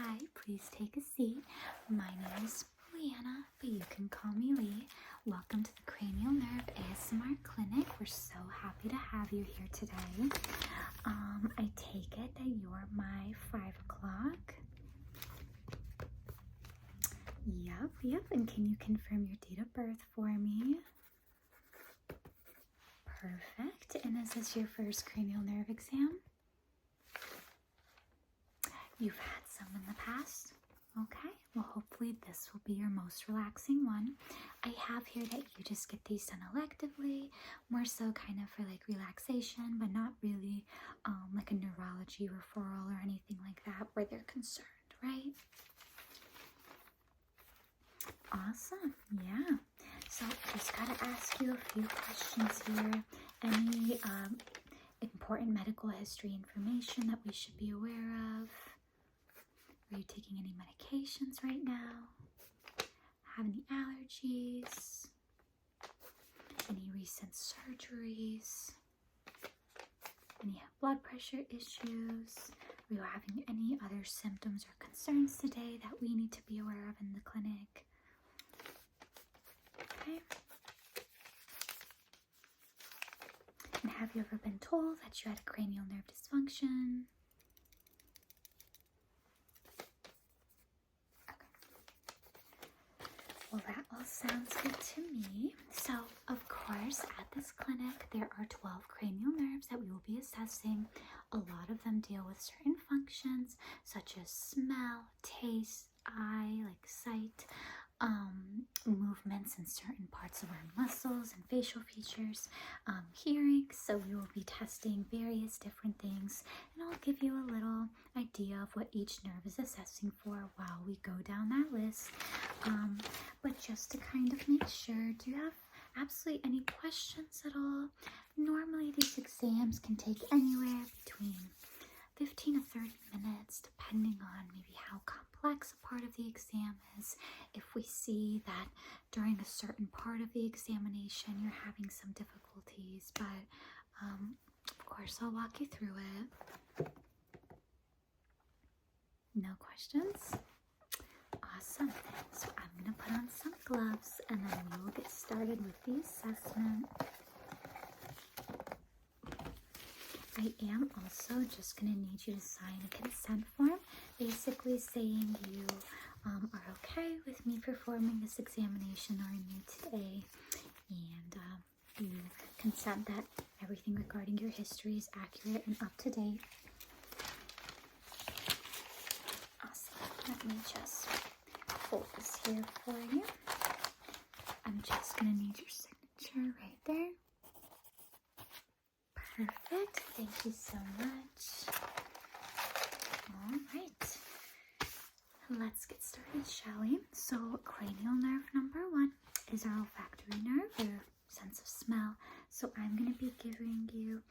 Hi, please take a seat. My name is Leanna, but you can call me Lee. Welcome to the Cranial Nerve ASMR Clinic. We're so happy to have you here today. I take it that you're my 5 o'clock. Yep. And can you confirm your date of birth for me? Perfect. And is this your first cranial nerve exam? You've had some in the past? Okay, well hopefully this will be your most relaxing one. I have here that you just get these done electively, more so kind of for like relaxation, but not really like a neurology referral or anything like that where they're concerned, right? Awesome, yeah. So just gotta ask you a few questions here. Any important medical history information that we should be aware of? Are you taking any medications right now? Have any allergies? Any recent surgeries? Any blood pressure issues? Are you having any other symptoms or concerns today that we need to be aware of in the clinic? Okay. And have you ever been told that you had a cranial nerve dysfunction? Well, that all sounds good to me. So, of course, at this clinic, there are 12 cranial nerves that we will be assessing. A lot of them deal with certain functions, such as smell, taste, eye, like sight, movements in certain parts of our muscles and facial features, hearing. So we will be testing various different things, and I'll give you a little idea of what each nerve is assessing for while we go down that list. But just to kind of make sure, do you have absolutely any questions at all? Normally these exams can take anywhere between 15 to 30 minutes, depending on maybe how complex a part of the exam is. If we see that during a certain part of the examination you're having some difficulties, but of course I'll walk you through it. No questions? Awesome. So I'm going to put on some gloves and then we will get started with the assessment. I am also just going to need you to sign a consent form, basically saying you are okay with me performing this examination on you today, and you consent that everything regarding your history is accurate and up to date. Awesome. Let me just hold this here for you. I'm just going to need your signature right there. Perfect. Thank you so much. All right. Let's get started, shall we? So, cranial nerve number 1 is our olfactory nerve, or sense of smell. So, I'm going to be giving you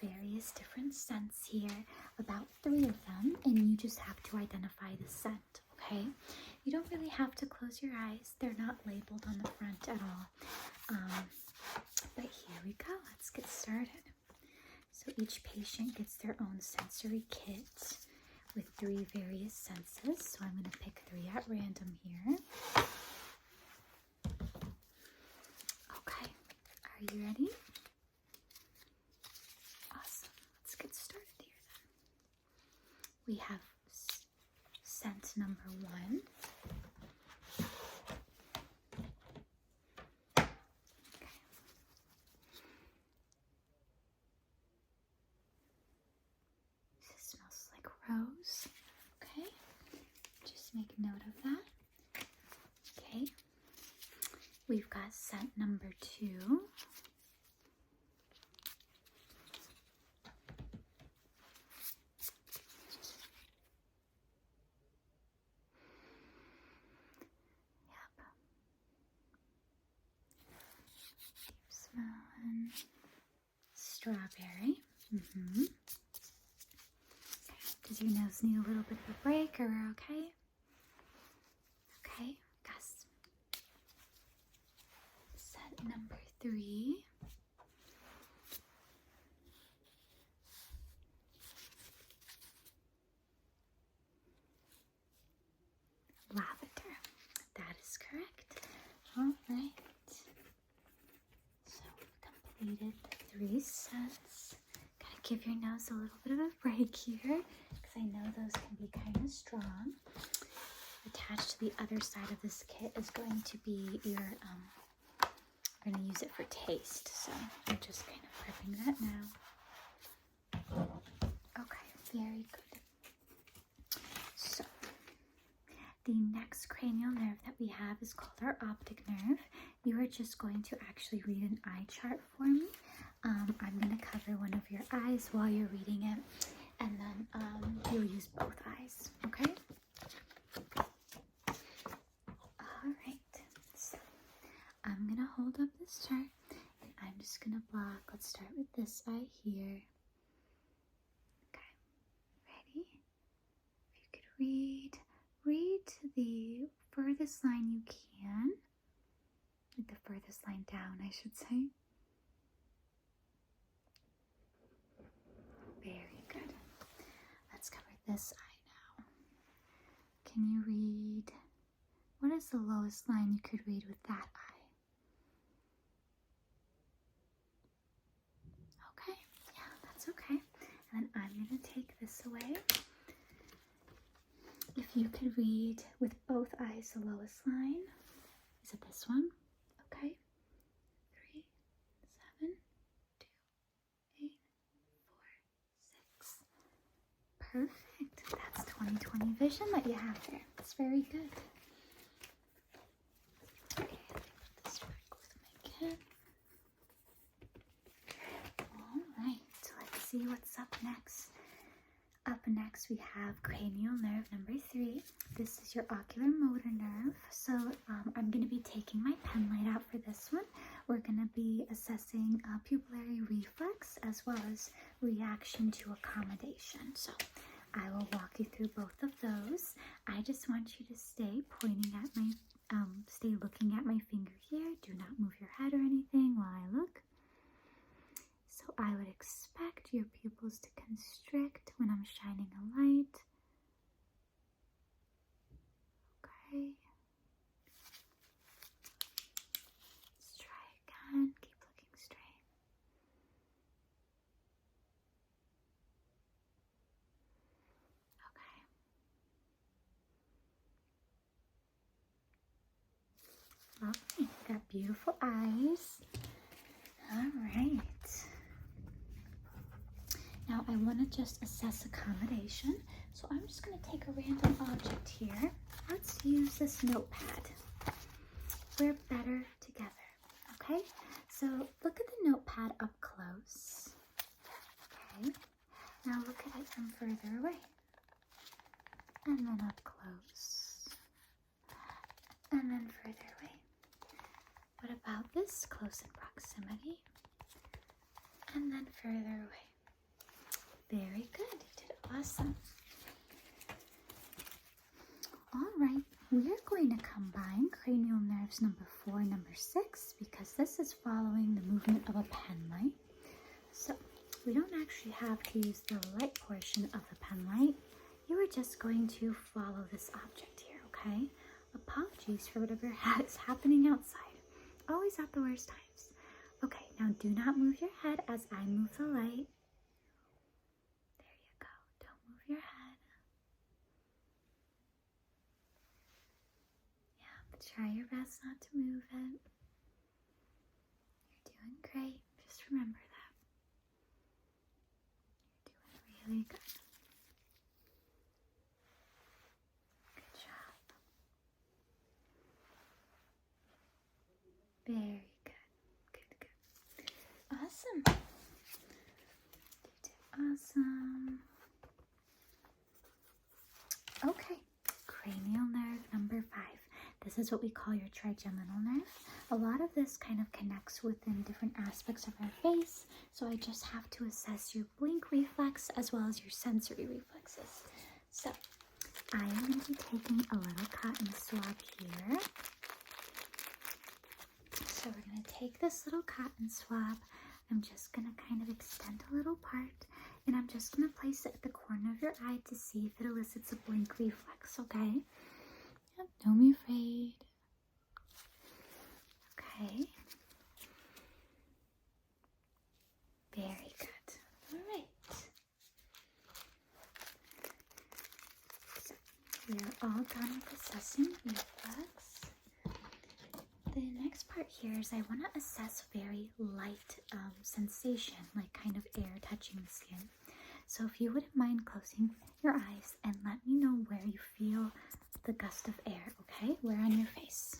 various different scents here, about 3 of them, and you just have to identify the scent, okay? You don't really have to close your eyes. They're not labeled on the front at all. But here we go. Let's get started. So each patient gets their own sensory kit with 3 various senses. So I'm going to pick 3 at random here. Okay, are you ready? Awesome. Let's get started here then. We have scent number 1. Rose. Okay, just make note of that. Okay, we've got scent number 2. Yep. Deep smelling. Strawberry. Does your nose need a little bit of a break, or okay? Okay, Gus. Set number 3. completed 3 sets. Gotta give your nose a little bit of a break here because I know those can be kind of strong. Attached to the other side of this kit is going to be your, we're going to use it for taste. So I'm just kind of prepping that now. Okay, very good. So the next cranial nerve that we have is called our optic nerve. You are just going to actually read an eye chart for me. I'm going to cover one of your eyes while you're reading it, and then you'll use both eyes, okay? Alright, so I'm going to hold up this chart, and I'm just going to block. Let's start with this eye here. Okay, ready? If you could read to the furthest line you can. Like the furthest line down, I should say. Very good. Let's cover this eye now. Can you read? What is the lowest line you could read with that eye? Okay, yeah, that's okay. And then I'm going to take this away. If you could read with both eyes the lowest line, is it this one? Okay. 3, 7, 2, 8, 4, 6. Perfect. That's 20/20 vision that you have there. That's very good. Okay, let me put this back with my kit. Alright, let's see what's up next. Up next, we have cranial nerve number 3. This is your ocular motor nerve. So I'm going to be taking my pen light out for this one. We're going to be assessing pupillary reflex as well as reaction to accommodation. So I will walk you through both of those. I just want you to stay pointing at my, stay looking at my finger here. Do not move your head or anything while I look. So I would expect your pupils to constrict when I'm shining a light. Okay. Let's try again. Keep looking straight. Okay. Okay, got beautiful eyes. All right. Now I want to just assess accommodation, so I'm just going to take a random object here. Let's use this notepad. We're better together, okay? So look at the notepad up close. Okay, now look at it from further away. And then up close. And then further away. What about this close in proximity? And then further away. Very good, you did awesome. All right, we are going to combine cranial nerves number 4 and number 6 because this is following the movement of a pen light. So we don't actually have to use the light portion of the pen light. You are just going to follow this object here, okay? Apologies for whatever is happening outside. Always at the worst times. Okay, now do not move your head as I move the light. Your head. Yeah, try your best not to move it. You're doing great. Just remember that. You're doing really good. Good job. Very good. Good, good. Awesome. You did awesome. Okay, cranial nerve number 5. This is what we call your trigeminal nerve. A lot of this kind of connects within different aspects of our face, so I just have to assess your blink reflex as well as your sensory reflexes. So I am going to be taking a little cotton swab here. So we're going to take this little cotton swab. I'm just going to kind of extend a little part, and I'm just going to place it at the corner of your eye to see if it elicits a blink reflex, okay? Yep, don't be afraid. Okay. assessing reflex. The next part here is I want to assess very light sensation, like kind of air touching the skin. So if you wouldn't mind closing your eyes and let me know where you feel the gust of air, okay? Where on your face?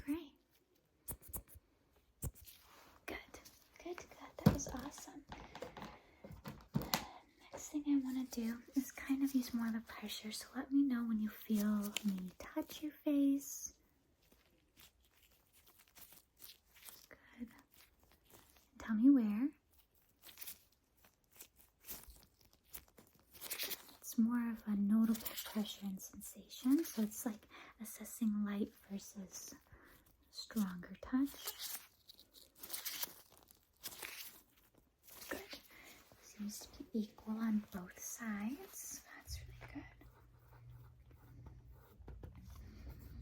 Great. Good. That was awesome. Next thing I want to do is kind of use more of the pressure. So let me know when you feel me touch your face. Good. Tell me where. It's more of a notable pressure and sensation. So it's like assessing light versus stronger touch. Good. Seems to be equal on both sides. That's really good.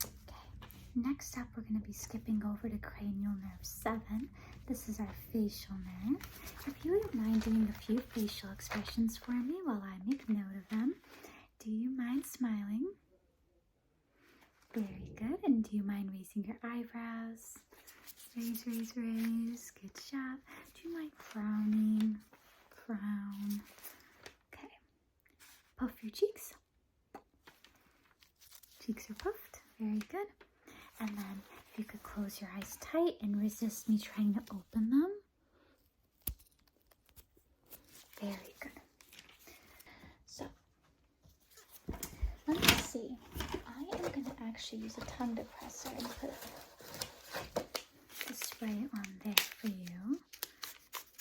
Okay. Next up, we're going to be skipping over to cranial nerve 7. This is our facial nerve. If you wouldn't mind doing a few facial expressions for me while I make note of them. Do you mind smiling? Very good. And do you mind raising your eyebrows? Raise, raise, raise. Good job. Do you mind frowning? Frown. Okay. Puff your cheeks. Cheeks are puffed. Very good. And then if you could close your eyes tight and resist me trying to open them. Very good. So, let me see. I am going to actually use a tongue depressor and put the spray on there for you.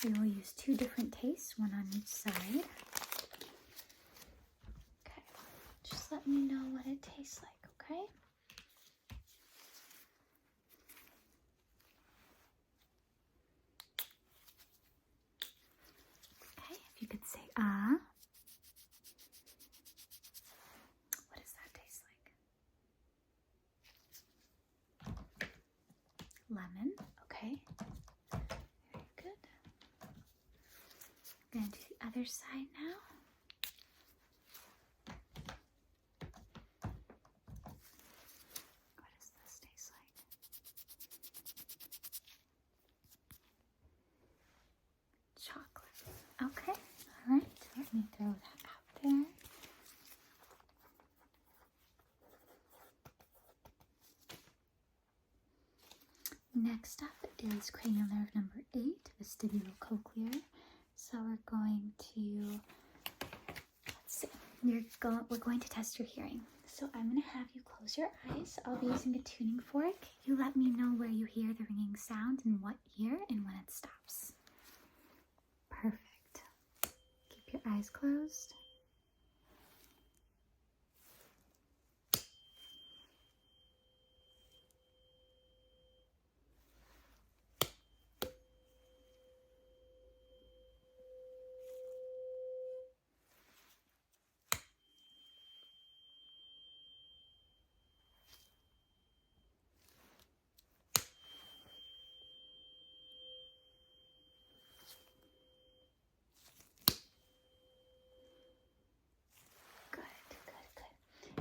We will use 2 different tastes, one on each side. Okay, just let me know what it tastes like, okay? Okay, if you could say ah. What does that taste like? Lemon, okay. Very good. I'm going to do the other side now. What does this taste like? Chocolate. Okay, all right. Let me throw that out there. Next up is cranial nerve number 8, vestibulocochlear. So we're going to, let's see, we're going to test your hearing. So I'm going to have you close your eyes. I'll be using a tuning fork. You let me know where you hear the ringing sound and what ear and when it stops. Perfect. Keep your eyes closed.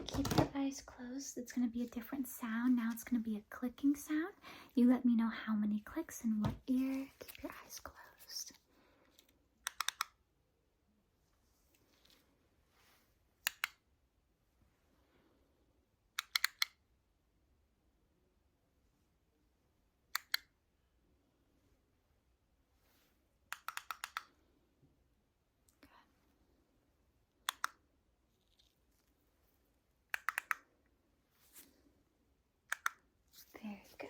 Keep your eyes closed. It's going to be a different sound. Now it's going to be a clicking sound. You let me know how many clicks and what ear. Keep your eyes closed. Very good.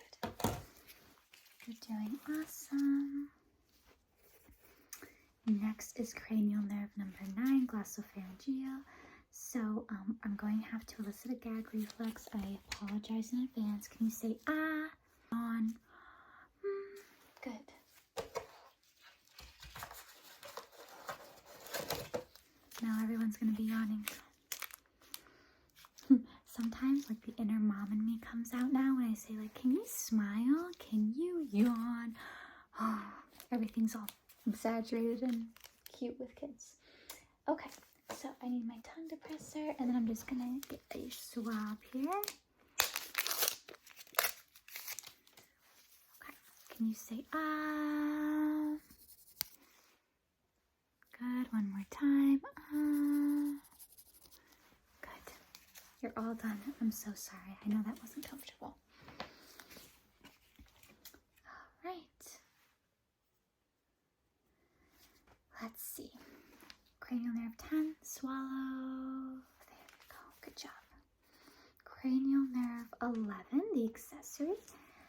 You're doing awesome. Next is cranial nerve number 9, glossopharyngeal. So I'm going to have to elicit a gag reflex. I apologize in advance. Can you say ah, on? Good. Now everyone's gonna be yawning. Sometimes like the inner mom in me comes out now when I say like, can you smile? Can you yawn? Oh, everything's all exaggerated and cute with kids. Okay, so I need my tongue depressor, and then I'm just gonna get a swab here. Okay, can you say ah? Good, one more time. Ah. Good. You're all done. I'm so sorry. I know that wasn't comfortable. All right. Let's see. Cranial nerve 10, swallow. There you go. Good job. Cranial nerve 11, the accessory.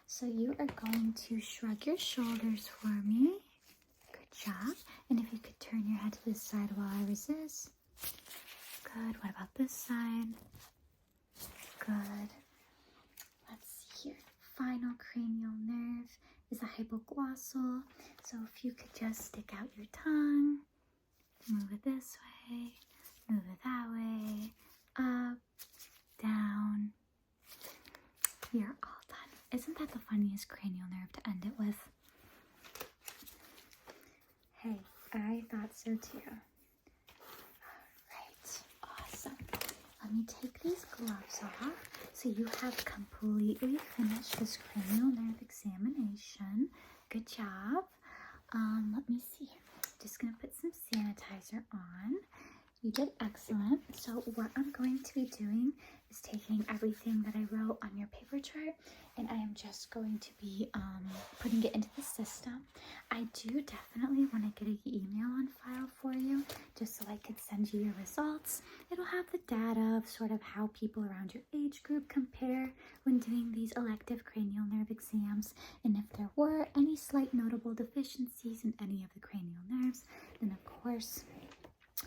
So you are going to shrug your shoulders for me. Good job. And if you could turn your head to this side while I resist. Good. What about this side? Good. Let's see here. Final cranial nerve is a hypoglossal. So if you could just stick out your tongue, move it this way, move it that way, up, down. You're all done. Isn't that the funniest cranial nerve to end it with? Hey, I thought so too. Alright, awesome. Let me take these gloves off. So you have completely finished this cranial nerve examination. Good job. Let me see. Just gonna put some sanitizer on. You did excellent. So what I'm going to be doing is taking everything that I wrote on your paper chart, and I am just going to be putting it into the system. I do definitely want to get an email on file for you, just so I could send you your results. It'll have the data of sort of how people around your age group compare when doing these elective cranial nerve exams, and if there were any slight notable deficiencies in any of the cranial nerves, then of course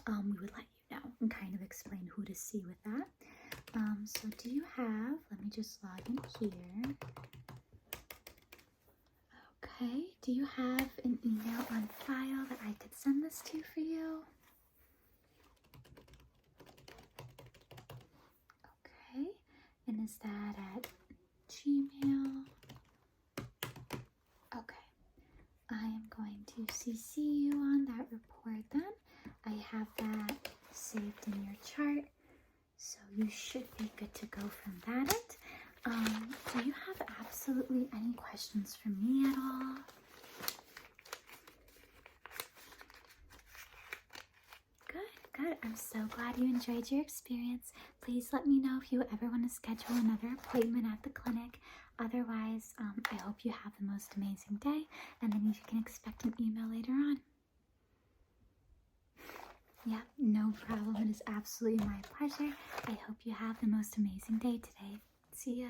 we would let you know and kind of explain who to see with that. So do you have, let me just log in here. Okay, do you have an email on file that I could send this to for you? Okay, and is that at Gmail? Okay, I am going to CC you on that report then. I have that saved in your chart, so you should be good to go from that end. Do you have absolutely any questions for me at all? Good. I'm so glad you enjoyed your experience. Please let me know if you ever want to schedule another appointment at the clinic. Otherwise, I hope you have the most amazing day, and then you can expect an email later on. Yeah, no problem. It is absolutely my pleasure. I hope you have the most amazing day today. See ya.